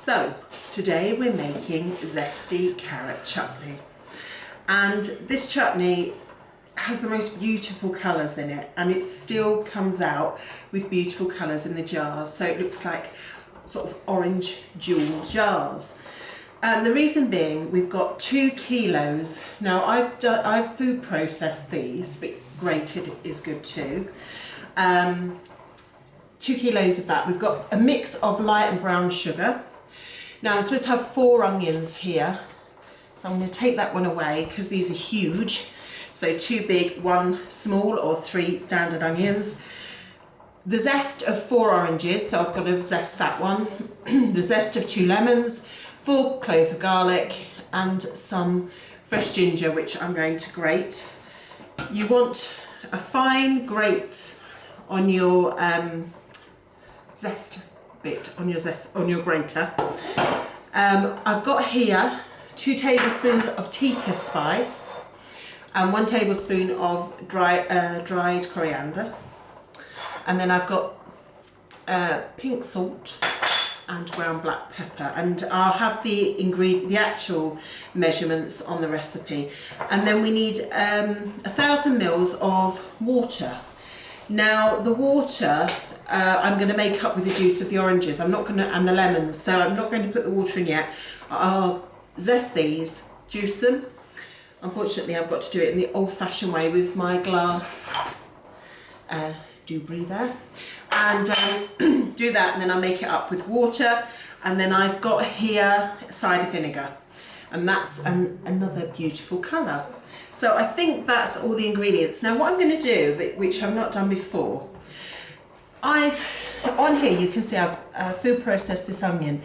So today we're making zesty carrot chutney, and this chutney has the most beautiful colours in it, and it still comes out with beautiful colours in the jars, so it looks like sort of orange jewel jars. The reason being, we've got 2 kilos. Now I've food processed these, but grated is good too. 2 kilos of that. We've got a mix of light and brown sugar. Now I'm supposed to have 4 onions here, so I'm going to take that one away because these are huge. So 2 big, 1 small, or 3 standard onions. The zest of 4 oranges, so I've got to zest that one. The zest of 2 lemons, 4 cloves of garlic, and some fresh ginger, which I'm going to grate. You want a fine grate on your zest bit, on your grater. I've got here 2 tablespoons of tikka spice and 1 tablespoon of dried coriander, and then I've got pink salt and ground black pepper, and I'll have the actual measurements on the recipe. And then we need 1,000 mils of water. Now the water I'm going to make up with the juice of the oranges. I'm not going to, and the lemons, so I'm not going to put the water in yet. I'll zest these, juice them. Unfortunately, I've got to do it in the old-fashioned way with my glass doobrey there, and do that, and then I'll make it up with water. And then I've got here cider vinegar, and that's another beautiful colour. So I think that's all the ingredients. Now what I'm going to do, which I've not done before, on here you can see I've food processed this onion.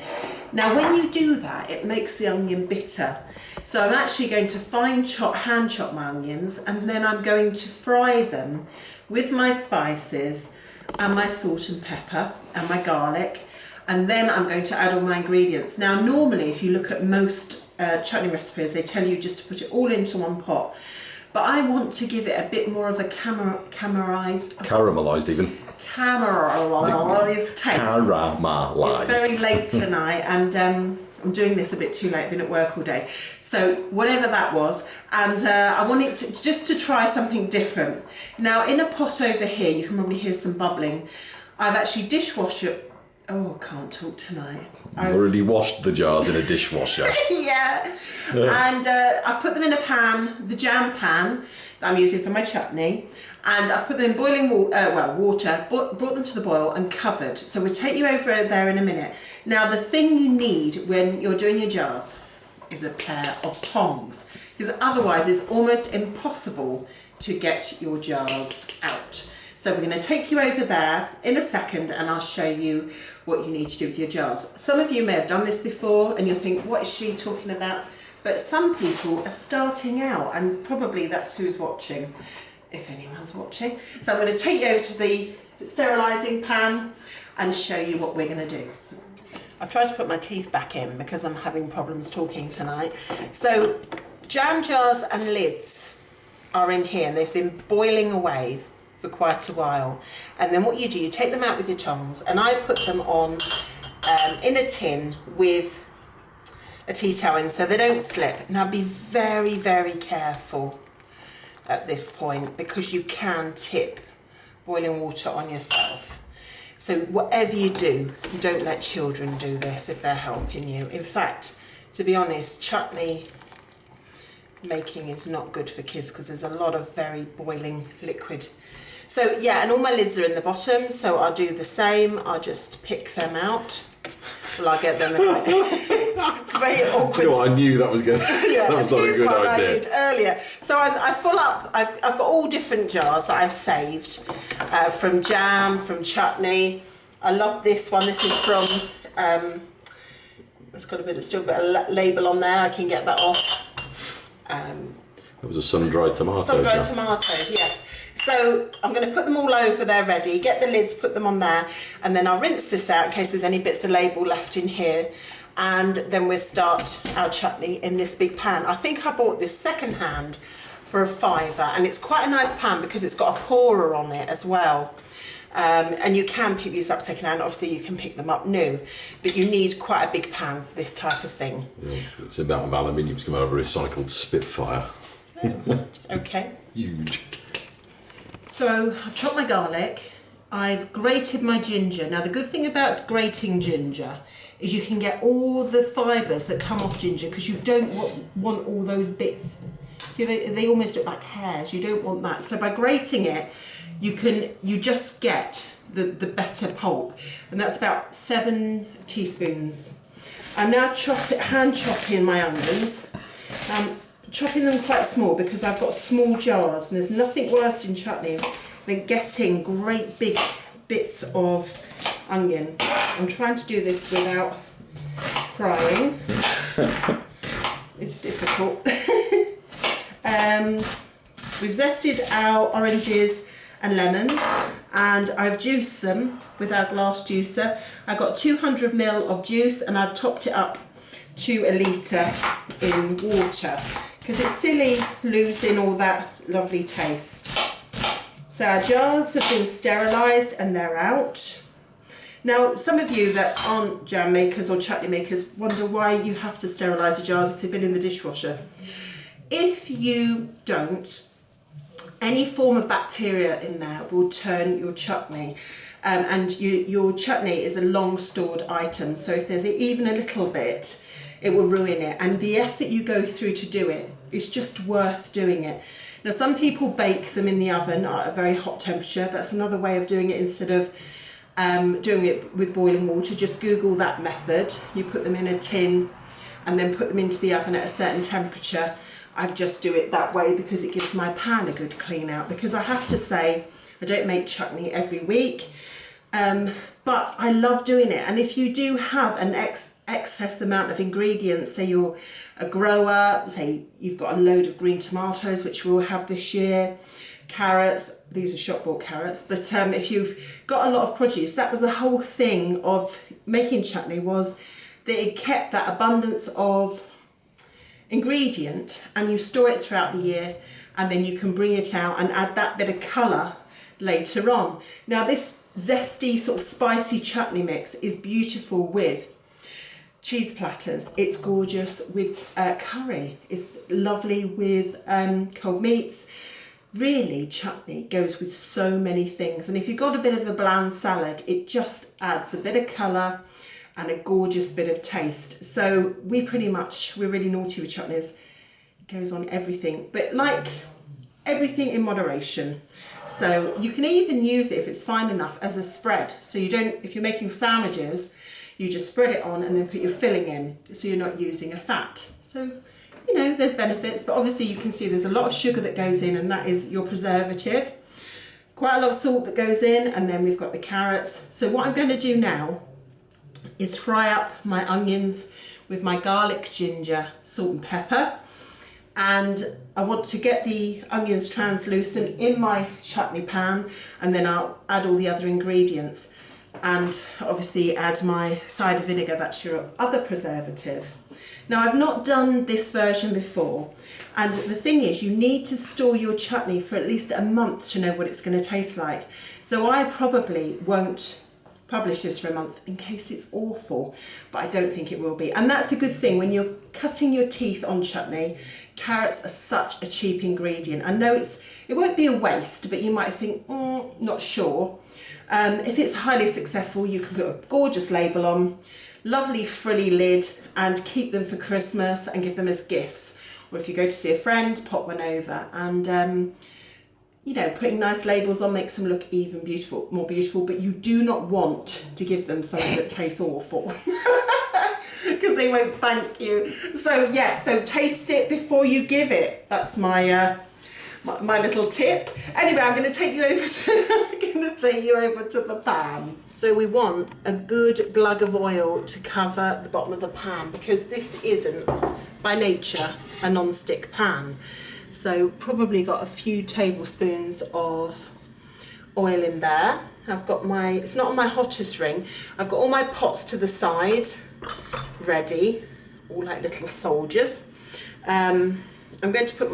Now when you do that, it makes the onion bitter. So I'm actually going to hand chop my onions, and then I'm going to fry them with my spices and my salt and pepper and my garlic, and then I'm going to add all my ingredients. Now normally if you look at most chutney recipes, they tell you just to put it all into one pot, but I want to give it a bit more of a caramelized taste. It's very late tonight, and I'm doing this a bit too late, been at work all day, so whatever that was, and I want it just to try something different. Now in a pot over here, you can probably hear some bubbling. I've actually dishwasher. Oh, I can't talk tonight. I've already washed the jars in a dishwasher. Yeah. And I've put them in a pan, the jam pan that I'm using for my chutney, and I've put them in boiling water, brought them to the boil and covered. So we'll take you over there in a minute. Now the thing you need when you're doing your jars is a pair of tongs, because otherwise it's almost impossible to get your jars out. So we're going to take you over there in a second, and I'll show you what you need to do with your jars. Some of you may have done this before and you'll think, what is she talking about? But some people are starting out, and probably that's who's watching, if anyone's watching. So I'm going to take you over to the sterilising pan and show you what we're going to do. I've tried to put my teeth back in because I'm having problems talking tonight. So jam jars and lids are in here, and they've been boiling away for quite a while. And then what you do, you take them out with your tongs, and I put them on in a tin with a tea towel in so they don't slip. Now be very, very careful at this point, because you can tip boiling water on yourself. So whatever you do, you don't let children do this if they're helping you. In fact, to be honest, chutney making is not good for kids because there's a lot of very boiling liquid. So yeah, and all my lids are in the bottom, so I'll do the same. I'll just pick them out. Well, I'll get them. It's very awkward. Do you know what? I knew that was going. Yeah, that was not a good idea. I did earlier. So I fill up. I've got all different jars that I've saved from jam, from chutney. I love this one. This is from. It's got still a bit of label on there. I can get that off. It was a sun-dried tomato. Sun-dried tomatoes, yes. So I'm going to put them all over there ready, get the lids, put them on there, and then I'll rinse this out in case there's any bits of label left in here, and then we'll start our chutney in this big pan. I think I bought this second-hand for £5, and it's quite a nice pan because it's got a pourer on it as well. And you can pick these up second-hand. Obviously, you can pick them up new, but you need quite a big pan for this type of thing. Yeah, it's about of aluminium. It's coming out of a recycled Spitfire. Okay. Huge. So I've chopped my garlic. I've grated my ginger. Now, the good thing about grating ginger is you can get all the fibres that come off ginger, because you don't want all those bits. See, they almost look like hairs. You don't want that. So by grating it, you just get the better pulp, and that's about 7 teaspoons. I'm now hand chopping my onions. Chopping them quite small because I've got small jars, and there's nothing worse in chutney than getting great big bits of onion. I'm trying to do this without crying. It's difficult. We've zested our oranges and lemons, and I've juiced them with our glass juicer. I got 200 ml of juice, and I've topped it up to a litre in water, because it's silly losing all that lovely taste. So our jars have been sterilised and they're out. Now, some of you that aren't jam makers or chutney makers wonder why you have to sterilise the jars if they've been in the dishwasher. If you don't, any form of bacteria in there will turn your chutney, and your chutney is a long stored item, so if there's even a little bit, it will ruin it, and the effort you go through to do it is just worth doing it. Now, some people bake them in the oven at a very hot temperature. That's another way of doing it instead of doing it with boiling water. Just Google that method. You put them in a tin and then put them into the oven at a certain temperature. I just do it that way because it gives my pan a good clean out, because I have to say I don't make chutney every week, but I love doing it. And if you do have an excess amount of ingredients, say you're a grower, say you've got a load of green tomatoes, which we'll have this year, carrots, these are shop bought carrots, but if you've got a lot of produce, that was the whole thing of making chutney, was that it kept that abundance of ingredient, and you store it throughout the year, and then you can bring it out and add that bit of colour later on. Now, this zesty sort of spicy chutney mix is beautiful with cheese platters. It's gorgeous with curry. It's lovely with cold meats. Really, chutney goes with so many things, and if you've got a bit of a bland salad, it just adds a bit of colour and a gorgeous bit of taste. So we're really naughty with chutneys. It goes on everything, but like everything in moderation. So you can even use it, if it's fine enough, as a spread. So you don't, if you're making sandwiches, you just spread it on and then put your filling in, so you're not using a fat. So, you know, there's benefits, but obviously you can see there's a lot of sugar that goes in, and that is your preservative. Quite a lot of salt that goes in, and then we've got the carrots. So what I'm going to do now is fry up my onions with my garlic, ginger, salt and pepper. And I want to get the onions translucent in my chutney pan, and then I'll add all the other ingredients, and obviously add my cider vinegar, that's your other preservative. Now, I've not done this version before, and the thing is, you need to store your chutney for at least a month to know what it's going to taste like. So I probably won't publish this for a month in case it's awful, but I don't think it will be. And that's a good thing when you're cutting your teeth on chutney. Carrots are such a cheap ingredient. I know it won't be a waste, but you might think, not sure. If it's highly successful, you can put a gorgeous label on, lovely frilly lid, and keep them for Christmas and give them as gifts. Or if you go to see a friend, pop one over, and you know, putting nice labels on makes them look even more beautiful, but you do not want to give them something that tastes awful, because they won't thank you. So yes, so taste it before you give it. That's my my little tip. Anyway, I'm going to take you over to the pan. So we want a good glug of oil to cover the bottom of the pan, because this isn't by nature a non-stick pan. So probably got a few tablespoons of oil in there. I've got it's not on my hottest ring. I've got all my pots to the side, ready, all like little soldiers. I'm going to put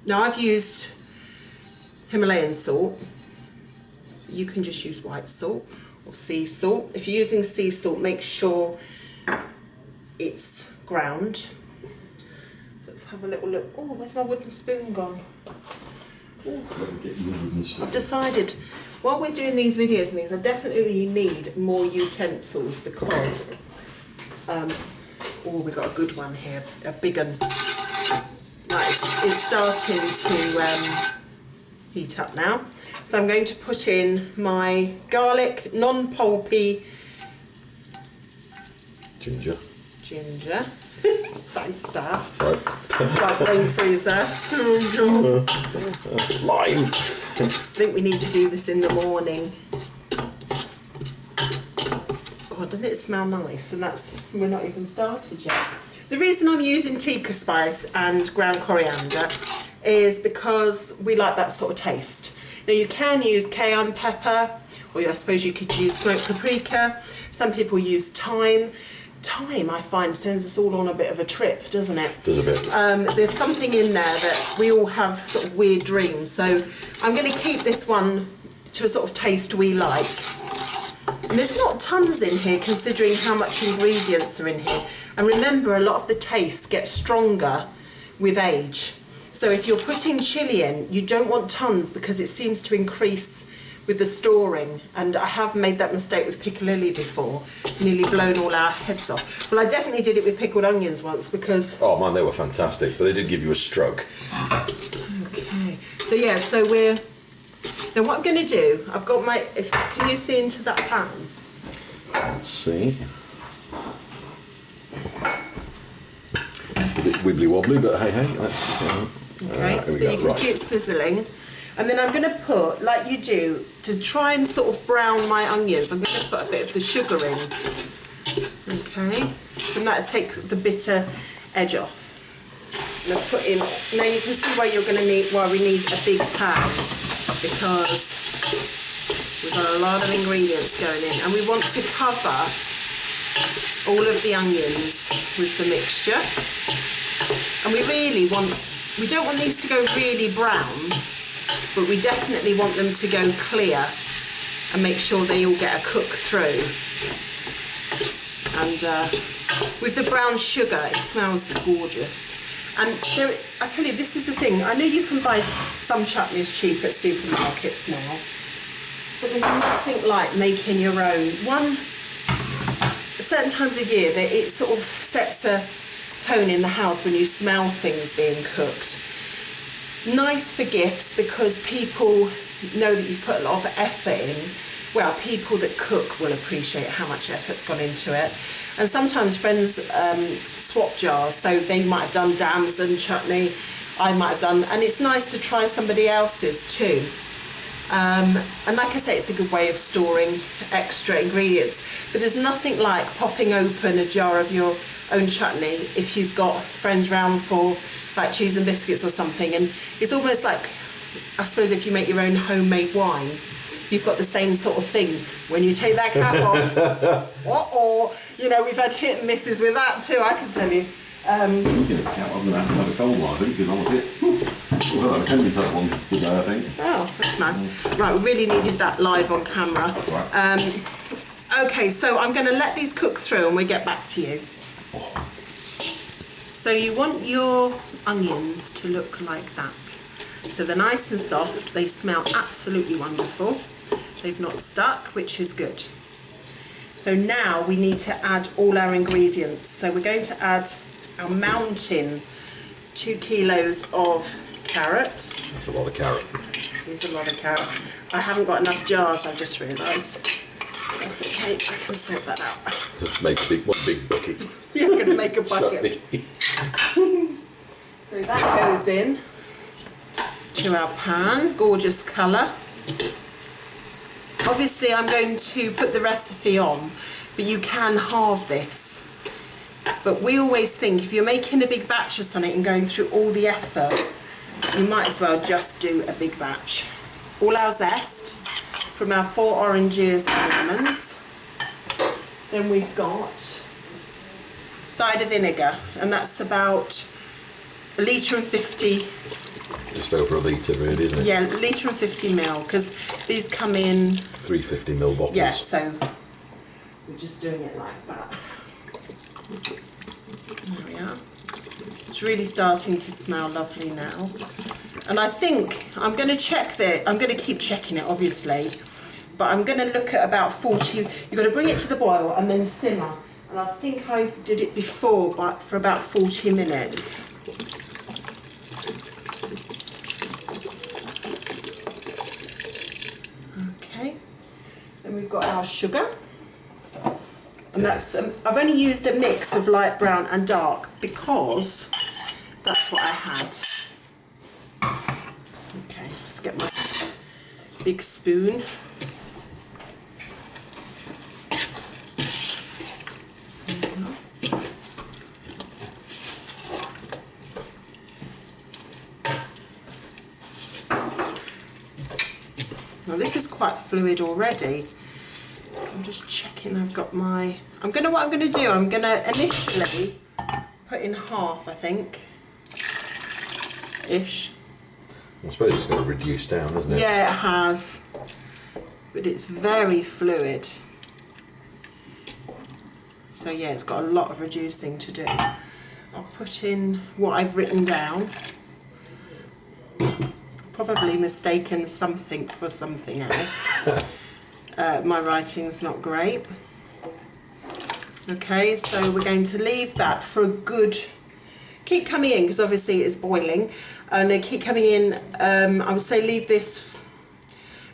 now I've used Himalayan salt. You can just use white salt or sea salt. If you're using sea salt, make sure it's ground. So let's have a little look. Oh, where's my wooden spoon gone? I've decided while we're doing these videos and things, I definitely need more utensils because oh, we got a good one here, a big one. Right, it's starting to heat up now. So I'm going to put in my garlic, non-pulpy Ginger. Thanks, Dad. Sorry. It's like brain freeze there. Lime. I think we need to do this in the morning. God, doesn't it smell nice? And we're not even started yet. The reason I'm using tikka spice and ground coriander is because we like that sort of taste. Now you can use cayenne pepper, or I suppose you could use smoked paprika. Some people use thyme. Thyme, I find, sends us all on a bit of a trip, doesn't it? Does a bit. There's something in there that we all have sort of weird dreams. So I'm going to keep this one to a sort of taste we like. And there's not tons in here considering how much ingredients are in here. And remember, a lot of the taste gets stronger with age. So if you're putting chilli in, you don't want tons because it seems to increase with the storing, and I have made that mistake with piccalilli before, nearly blown all our heads off. Well, I definitely did it with pickled onions once because... Oh man, they were fantastic, but they did give you a stroke. Okay, so yeah, so we're... Now what I'm going to do, I've got my... Can you see into that pan? Let's see. A bit wibbly wobbly, but hey, that's... Okay, so you can see it's sizzling. And then I'm going to put, like you do, to try and sort of brown my onions, I'm going to put a bit of the sugar in. Okay, and that'll take the bitter edge off. And I'll put in, now you can see why we need a big pan, because we've got a lot of ingredients going in, and we want to cover all of the onions with the mixture. And we don't want these to go really brown, but we definitely want them to go clear and make sure they all get a cook through. And with the brown sugar, it smells gorgeous. And I tell you, this is the thing. I know you can buy some chutneys cheap at supermarkets now, but there's nothing like making your own. Certain times of year, it sort of sets a tone in the house when you smell things being cooked. Nice for gifts because people know that you've put a lot of effort in. Well, people that cook will appreciate how much effort's gone into it. And sometimes friends swap jars, so they might have done damson chutney, I might have done, and it's nice to try somebody else's too. And like I say, it's a good way of storing extra ingredients. But there's nothing like popping open a jar of your own chutney if you've got friends round for like cheese and biscuits or something, and it's almost like, I suppose, if you make your own homemade wine, you've got the same sort of thing when you take that cap off. You know, we've had hit and misses with that too, I can tell you. Looking at the cap, I'm going to have to have a cold one, I think, because I'm a bit... Well, I can use that one today, I think. Oh, that's nice. Right, we really needed that live on camera. Okay, so I'm going to let these cook through and we'll get back to you. So you want your onions to look like that. So they're nice and soft, they smell absolutely wonderful. They've not stuck, which is good. So now we need to add all our ingredients. So we're going to add our mountain 2 kilos of carrot. That's a lot of carrot. Here's a lot of carrot. I haven't got enough jars, I've just realised. That's okay, I can sort that out. Just make one big bucket. You're going to make a bucket. So that goes in to our pan, gorgeous colour. Obviously I'm going to put the recipe on, but you can halve this. But we always think if you're making a big batch of something and going through all the effort, you might as well just do a big batch. All our zest from our 4 oranges and lemons. Then we've got cider vinegar, and that's about 1 litre and 50. Just over a litre really, isn't it? Yeah, 1 litre and 50 ml, because these come in 350 ml bottles. yeah, so we're just doing it like that. There we are. It's really starting to smell lovely now. And I think I'm going to check that. I'm going to keep checking it, obviously. But I'm going to look at about 40. You've got to bring it to the boil and then simmer. And I think I did it before, but for about 40 minutes. Okay. Then we've got our sugar. And that's, I've only used a mix of light brown and dark because that's what I had. Okay, just get my big spoon. Now this is quite fluid already. I'm just checking I've got my... what I'm going to do, I'm going to initially put in half, I think. Ish. I suppose it's going to reduce down, isn't it? Yeah, it has. But it's very fluid. So yeah, it's got a lot of reducing to do. I'll put in what I've written down. Probably mistaken something for something else. My writing's not great. Okay, so we're going to leave that for a good... Keep coming in, because obviously it's boiling. And they keep coming in, I would say leave this...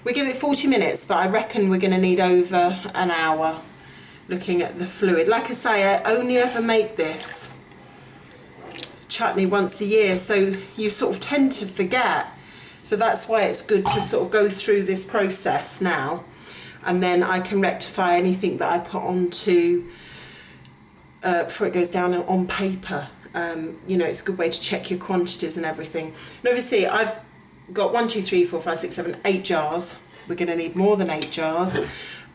We give it 40 minutes, but I reckon we're going to need over an hour looking at the fluid. Like I say, I only ever make this chutney once a year, so you sort of tend to forget. So that's why it's good to sort of go through this process now. And then I can rectify anything that I put onto before it goes down on paper. You know, it's a good way to check your quantities and everything. And obviously I've got 1, 2, 3, 4, 5, 6, 7, 8 jars. We're going to need more than 8 jars.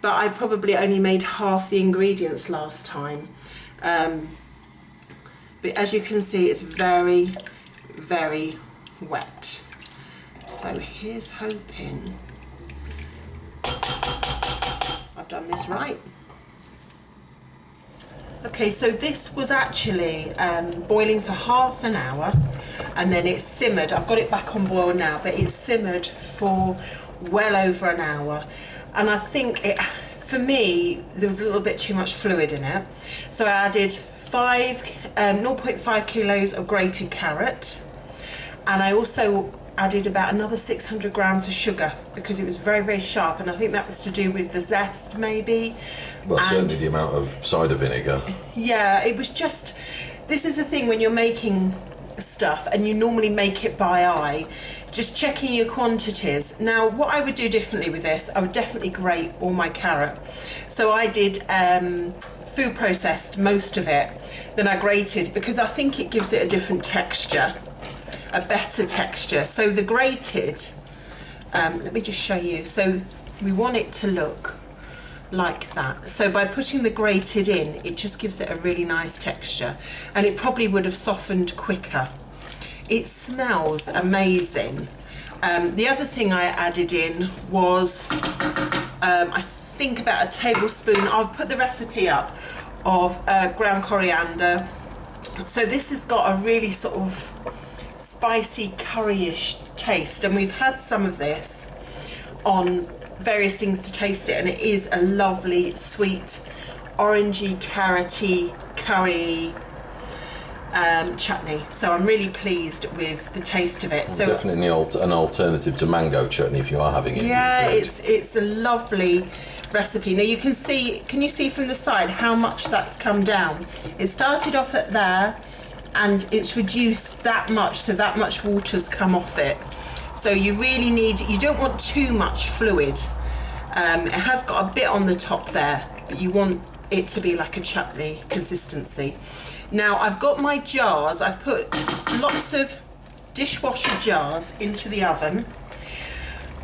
But I probably only made half the ingredients last time. But as you can see, it's very, very wet. So here's hoping I've done this right. Okay, so this was actually boiling for half an hour, and then it simmered. I've got it back on boil now, but it simmered for well over an hour. And I think for me, there was a little bit too much fluid in it. So I added 0.5 kilos of grated carrot, and I also added about another 600 grams of sugar because it was very, very sharp, and I think that was to do with the zest maybe. Well, certainly the amount of cider vinegar. Yeah, it was just, this is the thing when you're making stuff and you normally make it by eye, just checking your quantities. Now what I would do differently with this, I would definitely grate all my carrot. So I did food processed most of it, then I grated because I think it gives it a different texture. A better texture. So the grated, let me just show you. So we want it to look like that. So by putting the grated in, it just gives it a really nice texture, and it probably would have softened quicker. It smells amazing. The other thing I added in was, I think about a tablespoon, I'll put the recipe up, of ground coriander. So this has got a really sort of spicy curryish taste, and we've had some of this on various things to taste it, and it is a lovely sweet orangey carroty curry chutney. So I'm really pleased with the taste of it. So definitely an alternative to mango chutney if you are having it. Yeah, it's a lovely recipe. Now you can you see from the side how much that's come down? It started off at there, and it's reduced that much, so that much water's come off it. So you really you don't want too much fluid. It has got a bit on the top there, but you want it to be like a chutney consistency. Now I've got my jars, I've put lots of dishwasher jars into the oven,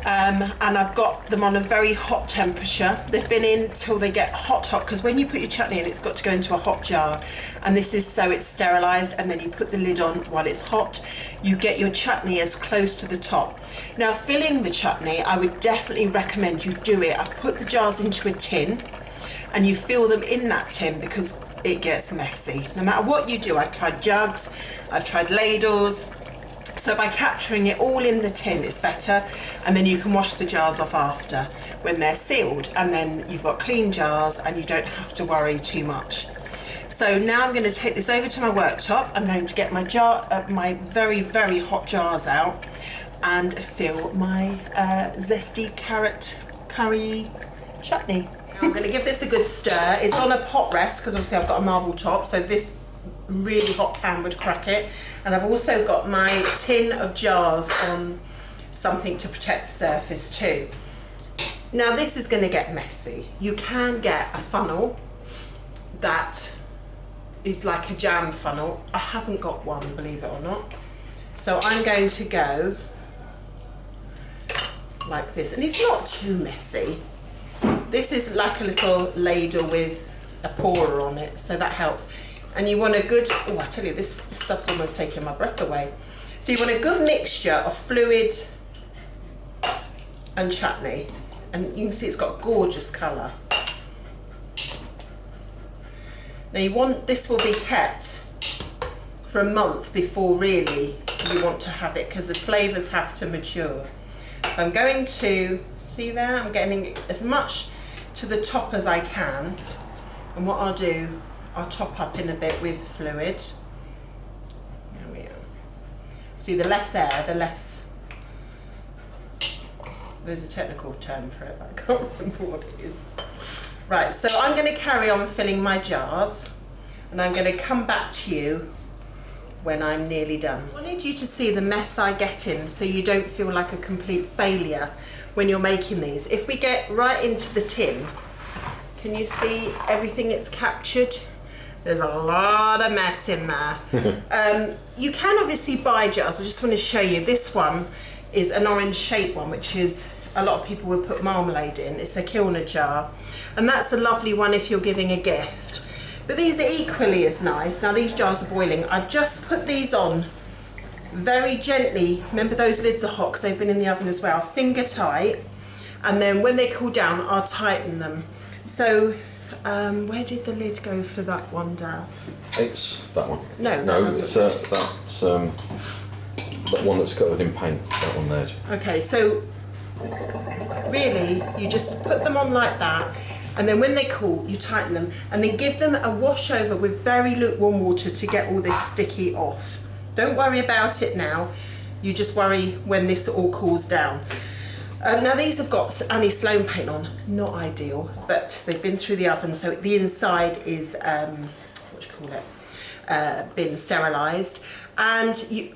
And I've got them on a very hot temperature. They've been in till they get hot, because when you put your chutney in, it's got to go into a hot jar, and this is so it's sterilised, and then you put the lid on while it's hot. You get your chutney as close to the top. Now, filling the chutney, I would definitely recommend you do it. I've put the jars into a tin, and you fill them in that tin because it gets messy. No matter what you do, I've tried jugs, I've tried ladles. So by capturing it all in the tin, it's better, and then you can wash the jars off after when they're sealed, and then you've got clean jars and you don't have to worry too much. So now I'm going to take this over to my worktop. I'm going to get my my very, very hot jars out and fill my zesty carrot curry chutney. I'm going to give this a good stir. It's on a pot rest because obviously I've got a marble top, so this really hot pan would crack it. And I've also got my tin of jars on something to protect the surface too. Now this is going to get messy. You can get a funnel that is like a jam funnel. I haven't got one, believe it or not. So I'm going to go like this, and it's not too messy. This is like a little ladle with a pourer on it, so that helps. And you want a good, oh, I tell you, this stuff's almost taking my breath away. So you want a good mixture of fluid and chutney. And you can see it's got a gorgeous colour. Now you want, this will be kept for a month before really you want to have it, because the flavours have to mature. So I'm going to, see there, I'm getting as much to the top as I can. And what I'll do, I'll top up in a bit with fluid. There we are. See, the less air, the less, there's a technical term for it, but I can't remember what it is. Right, so I'm going to carry on filling my jars, and I'm going to come back to you when I'm nearly done. I wanted you to see the mess I get in so you don't feel like a complete failure when you're making these. If we get right into the tin, can you see everything it's captured? There's a lot of mess in there. You can obviously buy jars. I just want to show you. This one is an orange shaped one, which is, a lot of people would put marmalade in. It's a Kilner jar. And that's a lovely one if you're giving a gift. But these are equally as nice. Now these jars are boiling. I've just put these on very gently. Remember, those lids are hot because they've been in the oven as well. Finger tight. And then when they cool down, I'll tighten them. So, where did the lid go for that one, Dav? It's that one. No, it's that one that's covered in paint. That one there. Okay, so really, you just put them on like that, and then when they cool, you tighten them, and then give them a wash over with very lukewarm water to get all this sticky off. Don't worry about it now. You just worry when this all cools down. Now these have got Annie Sloan paint on, not ideal, but they've been through the oven, so the inside is, what do you call it, been sterilised, and you,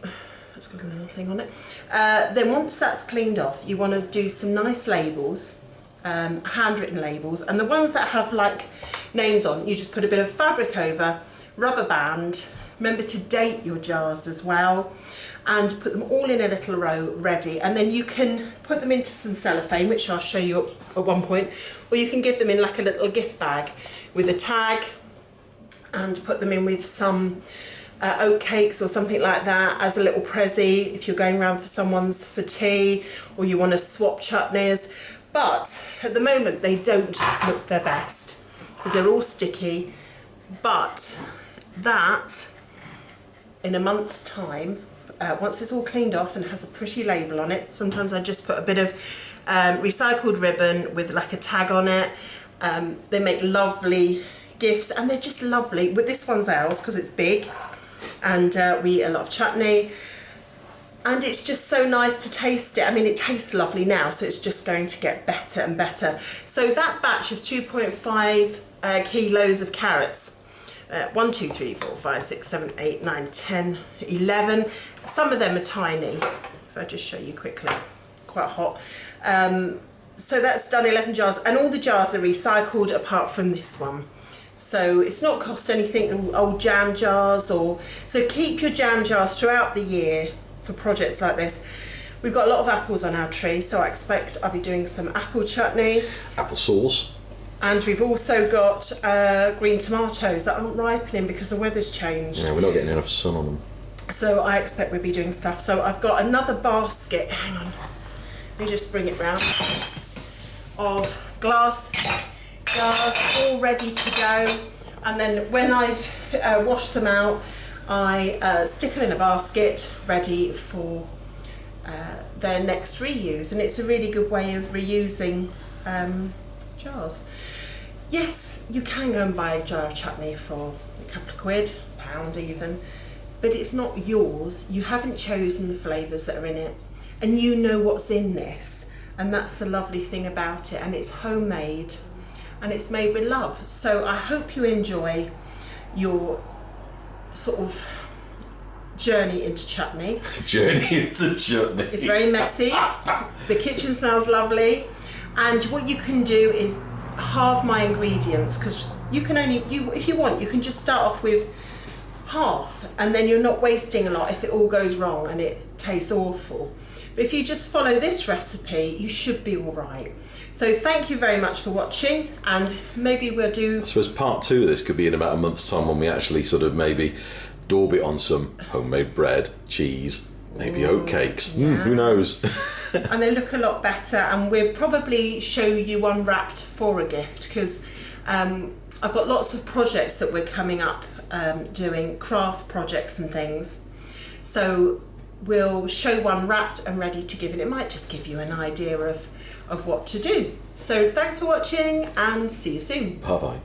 let's got another thing on it. Then once that's cleaned off, you want to do some nice labels, handwritten labels, and the ones that have like names on, you just put a bit of fabric over, rubber band. Remember to date your jars as well, and put them all in a little row ready, and then you can put them into some cellophane, which I'll show you at one point, or you can give them in like a little gift bag with a tag, and put them in with some oat cakes or something like that as a little prezzy if you're going around for someone's for tea, or you want to swap chutneys. But at the moment they don't look their best because they're all sticky, but that in a month's time, once it's all cleaned off and has a pretty label on it, sometimes I just put a bit of recycled ribbon with like a tag on it. They make lovely gifts, and they're just lovely. But this one's ours because it's big, and we eat a lot of chutney, and it's just so nice to taste it. I mean, it tastes lovely now, so it's just going to get better and better. So that batch of 2.5 kilos of carrots, 1, 2, 3, 4, 5, 6, 7, 8, 9, 10, 11. Some of them are tiny. If I just show you quickly, quite hot. So that's done 11 jars, and all the jars are recycled apart from this one. So it's not cost anything, old jam jars, or so keep your jam jars throughout the year for projects like this. We've got a lot of apples on our tree, so I expect I'll be doing some apple chutney. Apple sauce. And we've also got green tomatoes that aren't ripening because the weather's changed. Yeah, we're not getting enough sun on them. So I expect we'll be doing stuff. So I've got another basket, hang on, let me just bring it round, of glass jars all ready to go. And then when I've washed them out, I stick them in a basket ready for their next reuse. And it's a really good way of reusing jars. Yes, you can go and buy a jar of chutney for a couple of quid, £1 even, but it's not yours. You haven't chosen the flavours that are in it, and you know what's in this, and that's the lovely thing about it. And it's homemade, and it's made with love. So I hope you enjoy your sort of journey into chutney. Journey into chutney. It's very messy. The kitchen smells lovely, and what you can do is halve my ingredients, because you can only, if you want, you can just start off with half, and then you're not wasting a lot if it all goes wrong and it tastes awful. But if you just follow this recipe, you should be all right. So thank you very much for watching, and maybe we'll do... I suppose part 2 of this could be in about a month's time, when we actually sort of maybe daub it on some homemade bread, cheese, maybe oat cakes. Yeah. Who knows? And they look a lot better, and we'll probably show you unwrapped for a gift, because I've got lots of projects that we're coming up doing, craft projects and things. So we'll show one wrapped and ready to give, and it might just give you an idea of what to do. So thanks for watching, and see you soon. Bye bye.